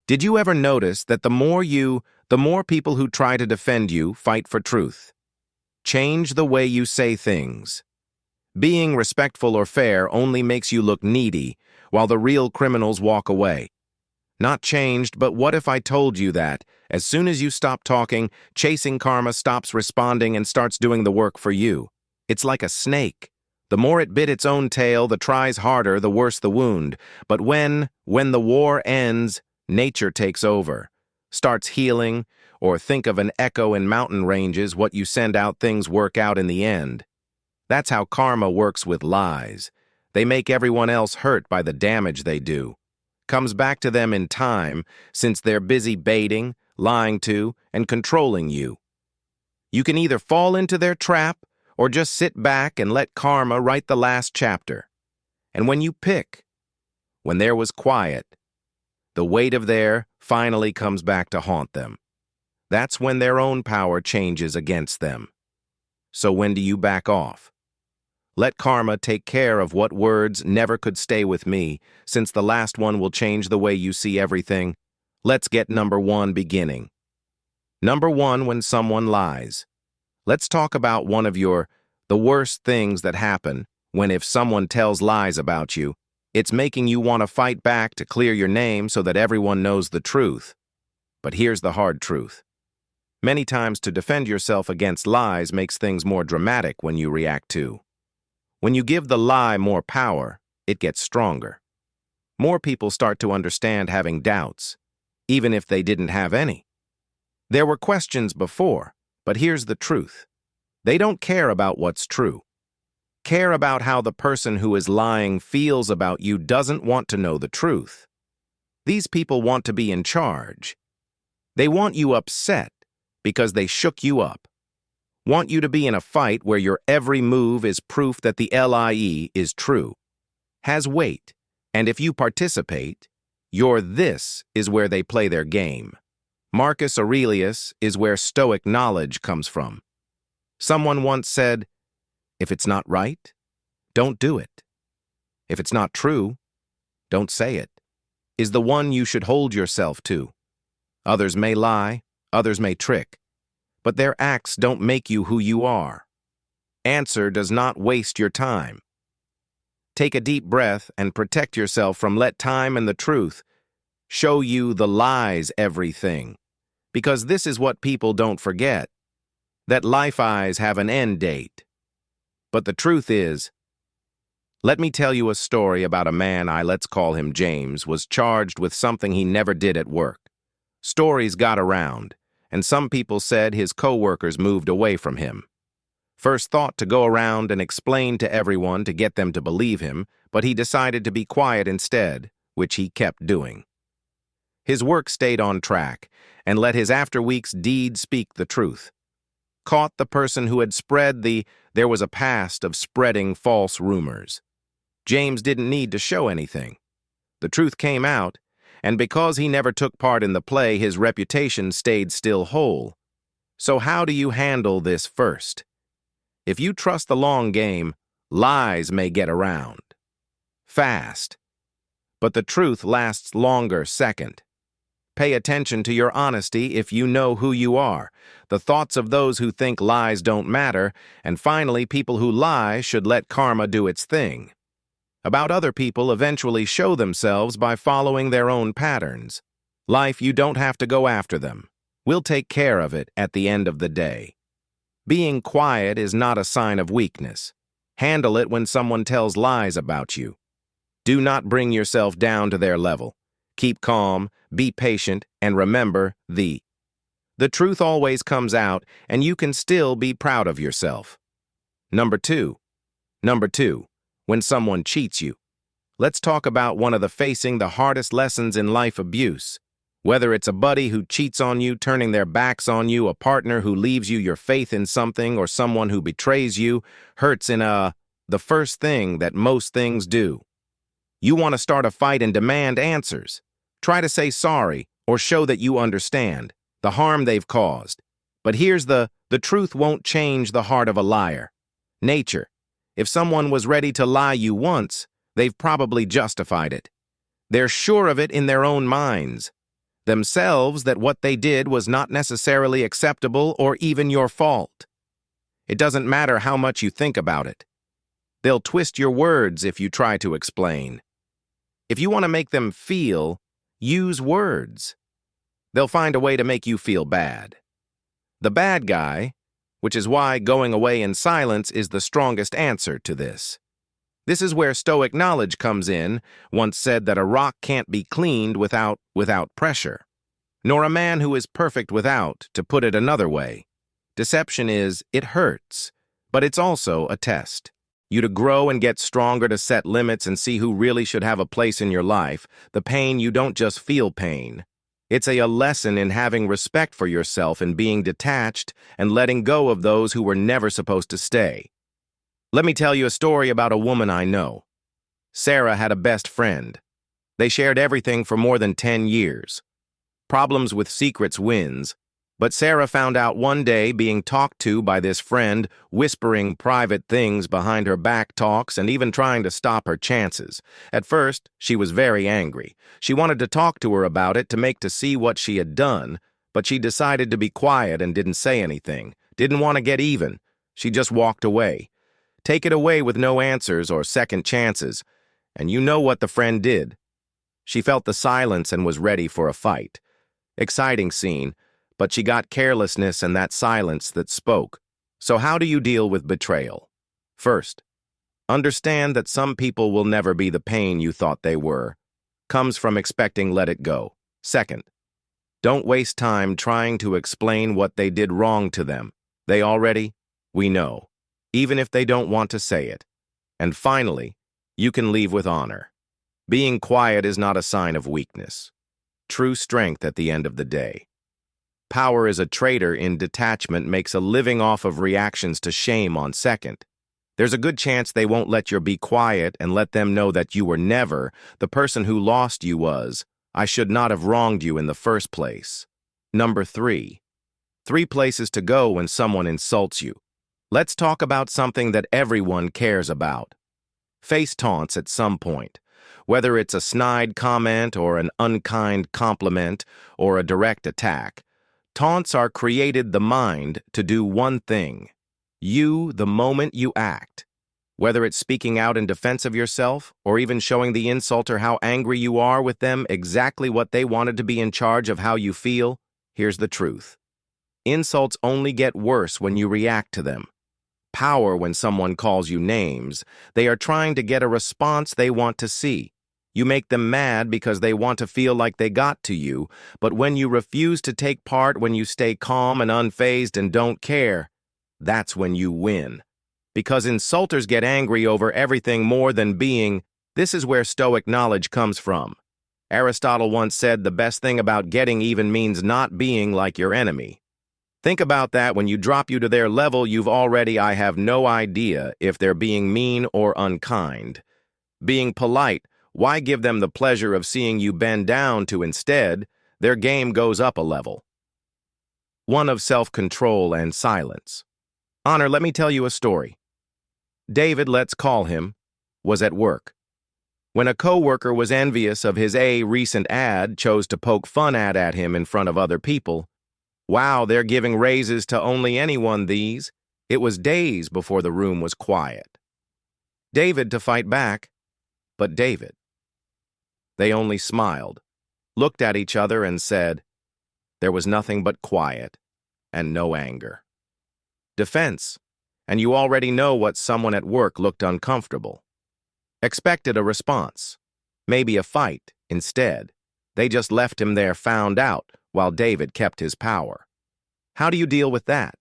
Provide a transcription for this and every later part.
Did you ever notice that the more people who try to defend you fight for truth? Change the way you say things. Being respectful or fair only makes you look needy, while the real criminals walk away. Not changed, but what if I told you that, as soon as you stop talking, chasing karma stops responding and starts doing the work for you? It's like a snake. The more it bit its own tail, the tries harder, the worse the wound. But when the war ends, nature takes over, starts healing, or think of an echo in mountain ranges, what you send out, things work out in the end. That's how karma works with lies. They make everyone else hurt by the damage they do. Comes back to them in time, since they're busy baiting, lying to, and controlling you. You can either fall into their trap or just sit back and let karma write the last chapter. And when you pick, when there was quiet, the weight of their finally comes back to haunt them. That's when their own power changes against them. So when do you back off? Let karma take care of what words never could stay with me, since the last one will change the way you see everything. Let's get number one beginning. Number one, when someone lies. Let's talk about one of the worst things that happen if someone tells lies about you. It's making you want to fight back to clear your name so that everyone knows the truth. But here's the hard truth. Many times to defend yourself against lies makes things more dramatic when you react to. When you give the lie more power, it gets stronger. More people start to understand having doubts, even if they didn't have any. There were questions before, but here's the truth. They don't care about what's true. Care about how the person who is lying feels about you doesn't want to know the truth. These people want to be in charge. They want you upset because they shook you up. Want you to be in a fight where your every move is proof that the lie is true, has weight, and if you participate, this is where they play their game. Marcus Aurelius is where Stoic knowledge comes from. Someone once said, if it's not right, don't do it. If it's not true, don't say it, is the one you should hold yourself to. Others may lie, others may trick, but their acts don't make you who you are. Answer does not waste your time. Take a deep breath and protect yourself from let time and the truth show you the lies everything. Because this is what people don't forget, that life eyes have an end date. But the truth is, let me tell you a story about a man let's call him James, was charged with something he never did at work. Stories got around, and some people said his co-workers moved away from him. First thought to go around and explain to everyone to get them to believe him, but he decided to be quiet instead, which he kept doing. His work stayed on track, and let his after-week's deed speak the truth. Caught the person who had spread there was a past of spreading false rumors. James didn't need to show anything. The truth came out, and because he never took part in the play, his reputation stayed still whole. So how do you handle this first? If you trust the long game, lies may get around fast, but the truth lasts longer second. Pay attention to your honesty if you know who you are, the thoughts of those who think lies don't matter, and finally, people who lie should let karma do its thing. About other people eventually show themselves by following their own patterns. Life, you don't have to go after them. We'll take care of it at the end of the day. Being quiet is not a sign of weakness. Handle it when someone tells lies about you. Do not bring yourself down to their level. Keep calm, be patient, and remember the truth always comes out, and you can still be proud of yourself. Number two, when someone cheats you. Let's talk about one of facing the hardest lessons in life: abuse. Whether it's a buddy who cheats on you, turning their backs on you, a partner who leaves you your faith in something, or someone who betrays you, hurts in the first thing that most things do. You want to start a fight and demand answers. Try to say sorry or show that you understand the harm they've caused. But here's the truth won't change the heart of a liar. Nature. If someone was ready to lie you once, they've probably justified it. They're sure of it in their own minds. themselves that what they did was not necessarily acceptable or even your fault. It doesn't matter how much you think about it. They'll twist your words if you try to explain. If you want to make them feel, use words. They'll find a way to make you feel bad. The bad guy, which is why going away in silence is the strongest answer to this. This is where Stoic knowledge comes in, once said that a rock can't be cleaned without pressure, nor a man who is perfect without, to put it another way. Deception is, it hurts, but it's also a test. You to grow and get stronger, to set limits and see who really should have a place in your life. The pain, you don't just feel pain. It's a lesson in having respect for yourself and being detached and letting go of those who were never supposed to stay. Let me tell you a story about a woman I know. Sarah had a best friend. They shared everything for more than 10 years. Problems with secrets wins, but Sarah found out one day, being talked to by this friend, whispering private things behind her back, talks and even trying to stop her chances. At first, she was very angry. She wanted to talk to her about it to see what she had done, but she decided to be quiet and didn't say anything, didn't want to get even. She just walked away. Take it away with no answers or second chances, and you know what the friend did. She felt the silence and was ready for a fight. Exciting scene, but she got carelessness and that silence that spoke. So how do you deal with betrayal? First, understand that some people will never be the pain you thought they were. Comes from expecting let it go. Second, don't waste time trying to explain what they did wrong to them. We know, even if they don't want to say it. And finally, you can leave with honor. Being quiet is not a sign of weakness. True strength at the end of the day. Power is a trader in detachment, makes a living off of reactions to shame on second. There's a good chance they won't let you be quiet and let them know that you were never the person who lost you was. I should not have wronged you in the first place. Number 3. 3 places to go when someone insults you. Let's talk about something that everyone cares about. Face taunts at some point. Whether it's a snide comment or an unkind compliment or a direct attack, taunts are created the mind to do one thing. You, the moment you act. Whether it's speaking out in defense of yourself or even showing the insulter how angry you are with them, exactly what they wanted to be in charge of how you feel, here's the truth. Insults only get worse when you react to them. Power when someone calls you names. They are trying to get a response they want to see. You make them mad because they want to feel like they got to you, but when you refuse to take part, when you stay calm and unfazed and don't care, that's when you win. Because insulters get angry over everything more than being. This is where Stoic knowledge comes from. Aristotle once said the best thing about getting even means not being like your enemy. Think about that. When you drop you to their level, I have no idea if they're being mean or unkind. Being polite, why give them the pleasure of seeing you bend down to instead, their game goes up a level. One of self-control and silence. Honor, let me tell you a story. David, let's call him, was at work. When a coworker was envious of his recent ad, chose to poke fun at him in front of other people. Wow, they're giving raises to only anyone these. It was days before the room was quiet. David to fight back, but David. They only smiled, looked at each other and said, there was nothing but quiet and no anger. Defense, and you already know what someone at work looked uncomfortable. Expected a response, maybe a fight instead. They just left him there, found out, while David kept his power. How do you deal with that?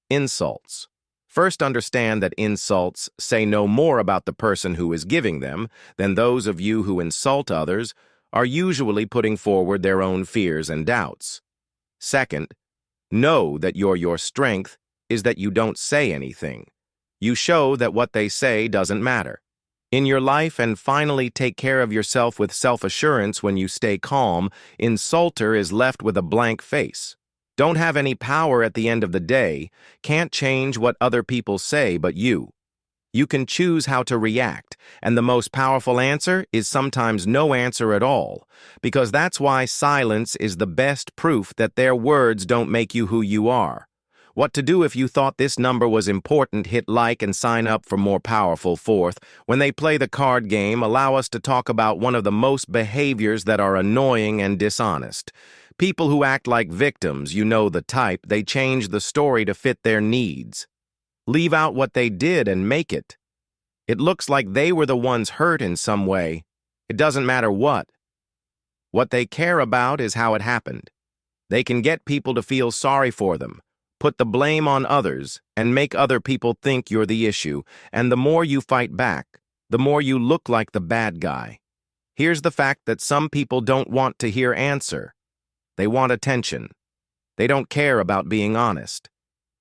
Insults. First, understand that insults say no more about the person who is giving them than those of you who insult others are usually putting forward their own fears and doubts. Second, know that your strength is that you don't say anything. You show that what they say doesn't matter in your life, and finally take care of yourself with self-assurance. When you stay calm, insulter is left with a blank face. Don't have any power at the end of the day, can't change what other people say but you. You can choose how to react, and the most powerful answer is sometimes no answer at all, because that's why silence is the best proof that their words don't make you who you are. What to do if you thought this number was important, hit like and sign up for more powerful. Fourth, when they play the card game, allow us to talk about one of the most behaviors that are annoying and dishonest. People who act like victims, you know the type, they change the story to fit their needs. Leave out what they did and make it. It looks like they were the ones hurt in some way. It doesn't matter what. What they care about is how it happened. They can get people to feel sorry for them, put the blame on others, and make other people think you're the issue. And the more you fight back, the more you look like the bad guy. Here's the fact that some people don't want to hear answer. They want attention. They don't care about being honest.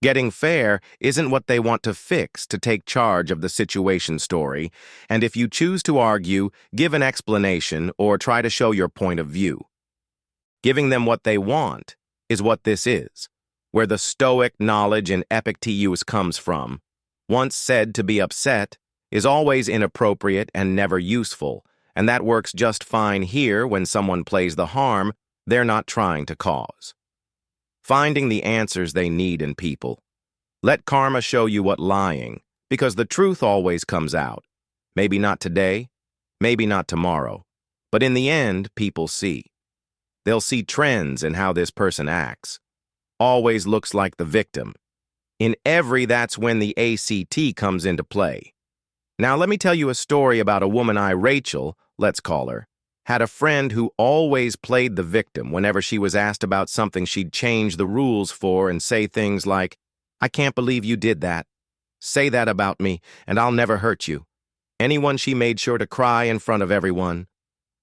Getting fair isn't what they want to fix, to take charge of the situation story, and if you choose to argue, give an explanation or try to show your point of view. Giving them what they want is what this is, where the Stoic knowledge in Epictetus comes from. Once said to be upset is always inappropriate and never useful, and that works just fine here when someone plays the harm they're not trying to cause. Finding the answers they need in people. Let karma show you what lying, because the truth always comes out. Maybe not today, maybe not tomorrow, but in the end, people see. They'll see trends in how this person acts. Always looks like the victim. In every, that's when the ACT comes into play. Now let me tell you a story about a woman Rachel, let's call her, had a friend who always played the victim whenever she was asked about something she'd change the rules for and say things like, "I can't believe you did that. Say that about me, and I'll never hurt you." Anyone she made sure to cry in front of everyone,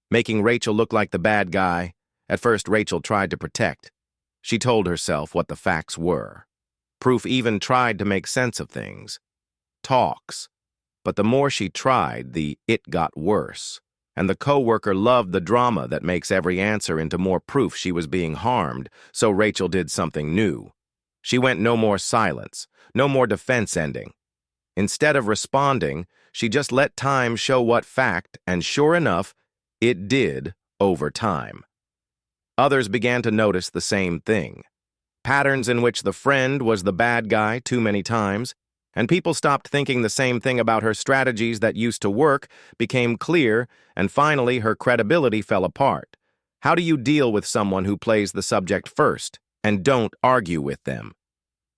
making Rachel look like the bad guy. At first, Rachel tried to protect. She told herself what the facts were. Proof even tried to make sense of things. Talks. But the more she tried, it got worse. And the coworker loved the drama that makes every answer into more proof she was being harmed, so Rachel did something new. She went no more silence, no more defense ending. Instead of responding, she just let time show what fact, and sure enough, it did over time. Others began to notice the same thing. Patterns in which the friend was the bad guy too many times, and people stopped thinking the same thing about her strategies that used to work, became clear, and finally her credibility fell apart. How do you deal with someone who plays the subject first, and don't argue with them?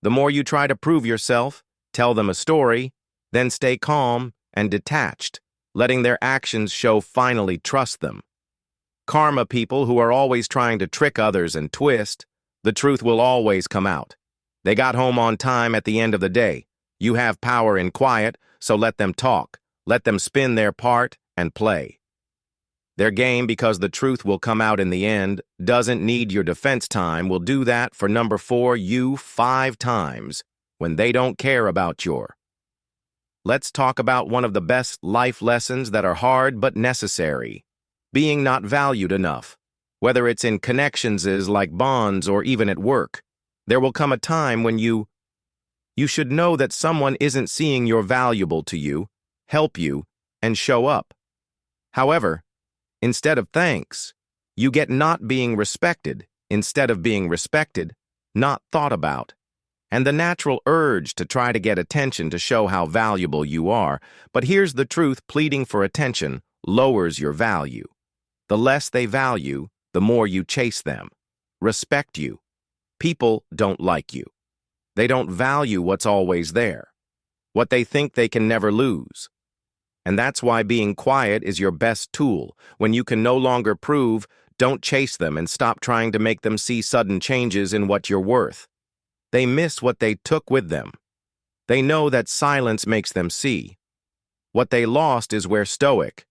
The more you try to prove yourself, tell them a story, then stay calm and detached, letting their actions show finally trust them. Karma people who are always trying to trick others and twist, the truth will always come out. They got home on time at the end of the day. You have power in quiet, so let them talk. Let them spin their part and play. Their game, because the truth will come out in the end, doesn't need your defense time, will do that for number 4, you 5 times, when they don't care about your. Let's talk about one of the best life lessons that are hard but necessary. Being not valued enough. Whether it's in connections like bonds or even at work, there will come a time when you should know that someone isn't seeing you're valuable to you, help you, and show up. However, instead of thanks, you get not being respected, instead of being respected, not thought about, and the natural urge to try to get attention to show how valuable you are. But here's the truth, pleading for attention lowers your value. The less they value, the more you chase them. Respect you. People don't like you. They don't value what's always there, what they think they can never lose. And that's why being quiet is your best tool. When you can no longer prove, don't chase them and stop trying to make them see sudden changes in what you're worth. They miss what they took with them. They know that silence makes them see. What they lost is where Stoic.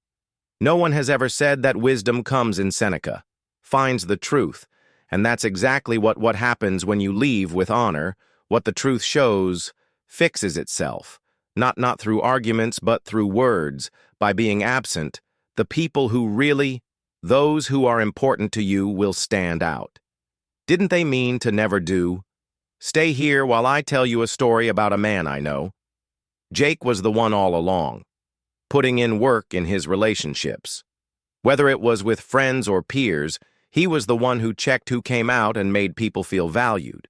No one has ever said that wisdom comes in Seneca, finds the truth, and that's exactly what happens when you leave with honor. What the truth shows fixes itself, not through arguments but through words, by being absent. The people who really, those who are important to you will stand out. Didn't they mean to never do? Stay here while I tell you a story about a man I know. Jake was the one all along, putting in work in his relationships. Whether it was with friends or peers, he was the one who checked who came out and made people feel valued.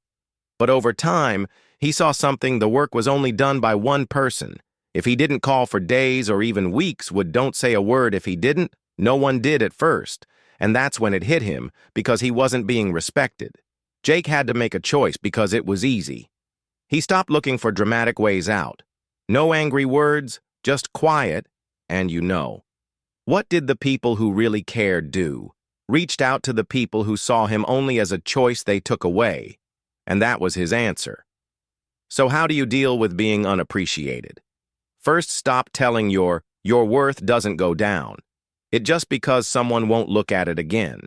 But over time, he saw something: the work was only done by one person. If he didn't call for days or even weeks, don't say a word if he didn't, no one did at first. And that's when it hit him, because he wasn't being respected. Jake had to make a choice because it was easy. He stopped looking for dramatic ways out. No angry words, just quiet, and you know. What did the people who really cared do? Reached out to the people who saw him only as a choice they took away. And that was his answer. So how do you deal with being unappreciated? First, stop telling your worth doesn't go down. It just because someone won't look at it again.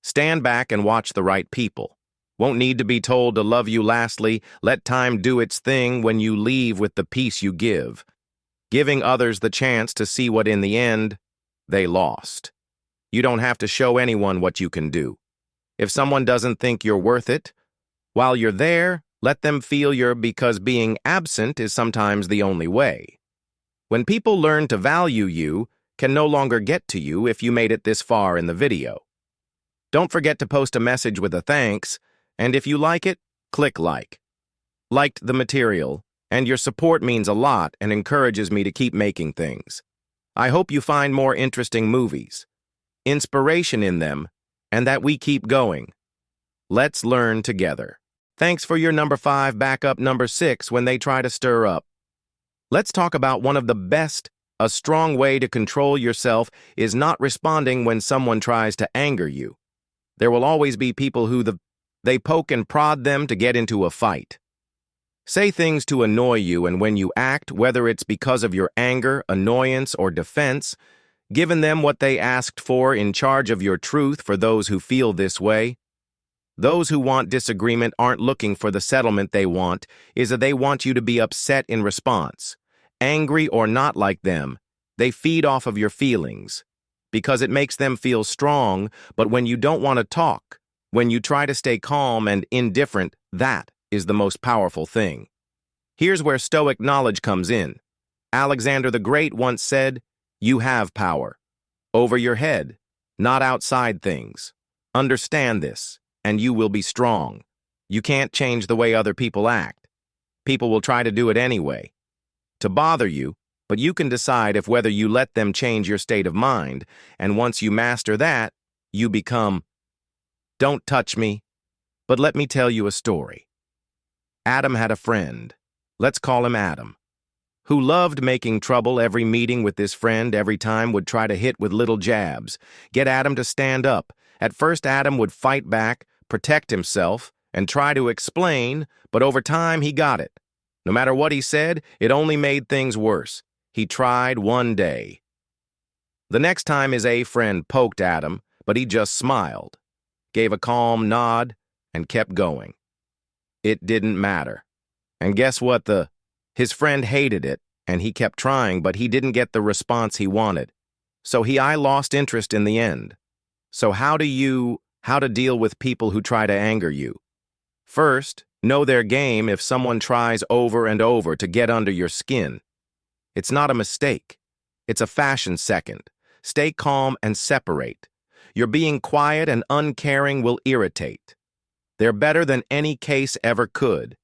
Stand back and watch the right people. Won't need to be told to love you. Lastly, let time do its thing when you leave with the peace you give, giving others the chance to see what in the end they lost. You don't have to show anyone what you can do. If someone doesn't think you're worth it, while you're there, let them feel you're, because being absent is sometimes the only way. When people learn to value you, can no longer get to you if you made it this far in the video. Don't forget to post a message with a thanks, and if you like it, click like. Liked the material, and your support means a lot and encourages me to keep making things. I hope you find more interesting movies, inspiration in them, and that we keep going. Let's learn together. Thanks for your number 5 backup number 6 when they try to stir up. Let's talk about one of the best. A strong way to control yourself is not responding when someone tries to anger you. There will always be people who they poke and prod them to get into a fight. Say things to annoy you, and when you act, whether it's because of your anger, annoyance, or defense, giving them what they asked for, in charge of your truth. For those who feel this way, those who want disagreement aren't looking for the settlement they want, is that they want you to be upset in response. Angry or not, like them, they feed off of your feelings, because it makes them feel strong. But when you don't want to talk, when you try to stay calm and indifferent, that is the most powerful thing. Here's where Stoic knowledge comes in. Alexander the Great once said, "You have power over your head, not outside things. Understand this, and you will be strong." You can't change the way other people act. People will try to do it anyway, to bother you, but you can decide if whether you let them change your state of mind, and once you master that, you become. Don't touch me, but let me tell you a story. Adam had a friend, let's call him Adam, who loved making trouble. Every meeting with this friend, every time, would try to hit with little jabs, get Adam to stand up. At first, Adam would fight back, protect himself, and try to explain, but over time he got it. No matter what he said, it only made things worse. He tried one day. The next time his friend poked Adam, but he just smiled, gave a calm nod, and kept going. It didn't matter. And guess what? His friend hated it, and he kept trying, but he didn't get the response he wanted. So I lost interest in the end. So how to deal with people who try to anger you? First, know their game. If someone tries over and over to get under your skin, it's not a mistake. It's a fashion. Second, stay calm and separate. Your being quiet and uncaring will irritate. They're better than any case ever could.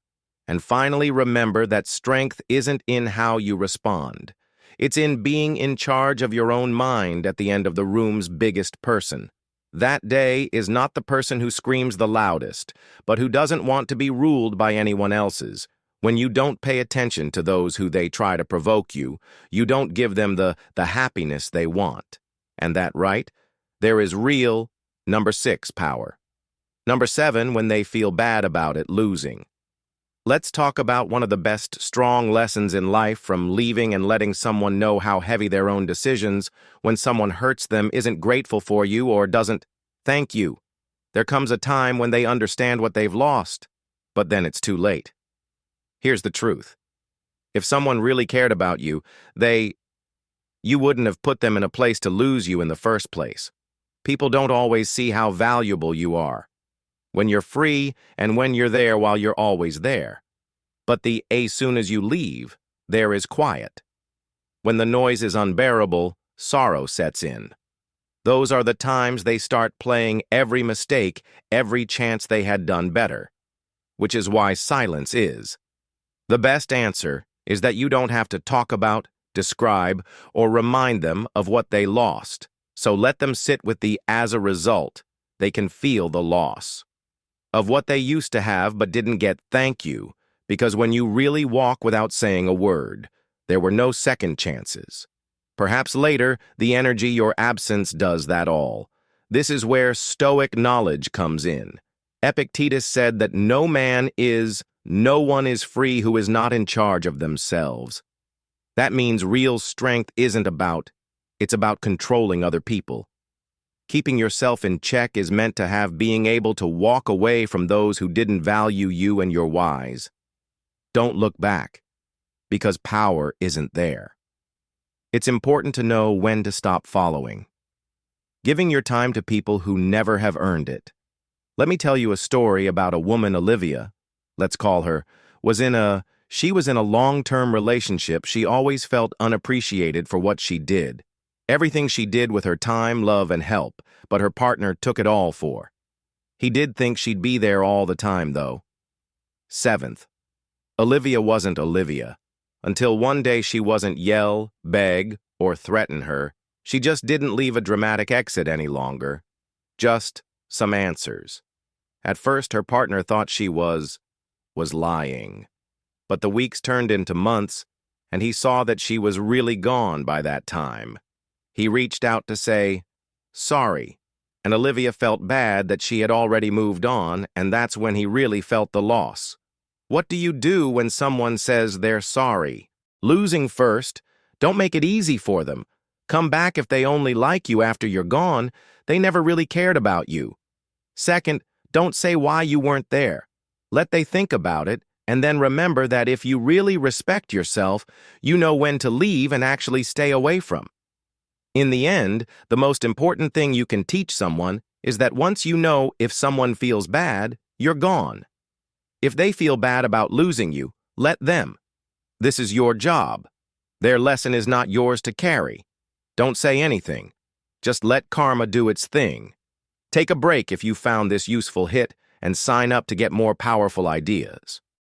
And finally, remember that strength isn't in how you respond. It's in being in charge of your own mind. At the end of the room's biggest person that day is not the person who screams the loudest, but who doesn't want to be ruled by anyone else's. When you don't pay attention to those who they try to provoke you, you don't give them the happiness they want. And that, right? There is real, number 6, power. Number 7, when they feel bad about it, losing. Let's talk about one of the best strong lessons in life, from leaving and letting someone know how heavy their own decisions, when someone hurts them, isn't grateful for you, or doesn't thank you. There comes a time when they understand what they've lost, but then it's too late. Here's the truth. If someone really cared about you, you wouldn't have put them in a place to lose you in the first place. People don't always see how valuable you are when you're free and when you're there while you're always there. But as soon as you leave, there is quiet. When the noise is unbearable, sorrow sets in. Those are the times they start playing every mistake, every chance they had done better. Which is why silence is. The best answer is that you don't have to talk about, describe, or remind them of what they lost. So let them sit with the as a result. They can feel the loss of what they used to have but didn't get thank you, because when you really walk without saying a word, there were no second chances. Perhaps later, the energy your absence does that all. This is where Stoic knowledge comes in. Epictetus said that no one is free who is not in charge of themselves. That means real strength isn't it's about controlling other people. Keeping yourself in check is meant to have being able to walk away from those who didn't value you and your whys. Don't look back, because power isn't there. It's important to know when to stop following. Giving your time to people who never have earned it. Let me tell you a story about a woman, Olivia, let's call her, she was in a long-term relationship. She always felt unappreciated for what she did. Everything she did with her time, love, and help, but her partner took it all for. He did think she'd be there all the time, though. 7th, Olivia wasn't Olivia. Until one day she wasn't yell, beg, or threaten her. She just didn't leave a dramatic exit any longer. Just some answers. At first, her partner thought she was lying. But the weeks turned into months, and he saw that she was really gone by that time. He reached out to say, sorry, and Olivia felt bad that she had already moved on, and that's when he really felt the loss. What do you do when someone says they're sorry? Losing first. Don't make it easy for them. Come back if they only like you after you're gone. They never really cared about you. Second, don't say why you weren't there. Let they think about it, and then remember that if you really respect yourself, you know when to leave and actually stay away from. In the end, the most important thing you can teach someone is that once you know if someone feels bad, you're gone. If they feel bad about losing you, let them. This is your job. Their lesson is not yours to carry. Don't say anything. Just let karma do its thing. Take a break if you found this useful hit and sign up to get more powerful ideas.